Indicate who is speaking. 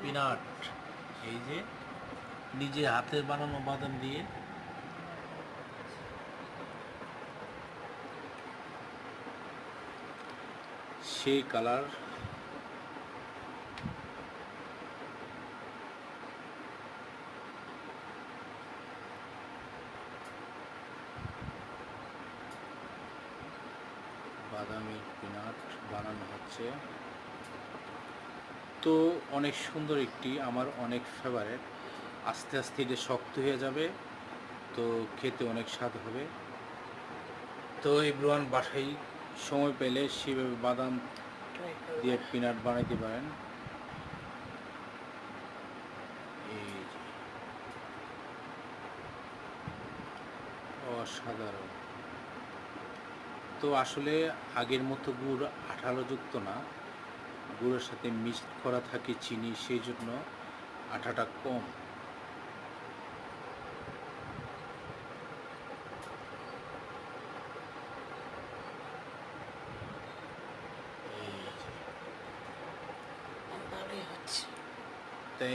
Speaker 1: Peanut, এই যে নিজে হাতের বানানো বাদাম দিয়ে সেই কালার। বাদামের পিনাট বানানো হচ্ছে, তো অনেক সুন্দর একটি, আমার অনেক ফেভারেট। আস্তে আস্তে এটা শক্ত হয়ে যাবে, তো খেতে অনেক স্বাদ হবে। তো এভরিওয়ান বাসায় সময় পেলে সেভাবে বাদাম দিয়ে পিনাট বানাইতে পারেন। এই যে অসাধারণ। তো আসলে আগের মতো গুড় আঠালোযুক্ত না, গুড়ের সাথে মিক্সড করা থাকে চিনি, সেই জন্য আঠাটা কম।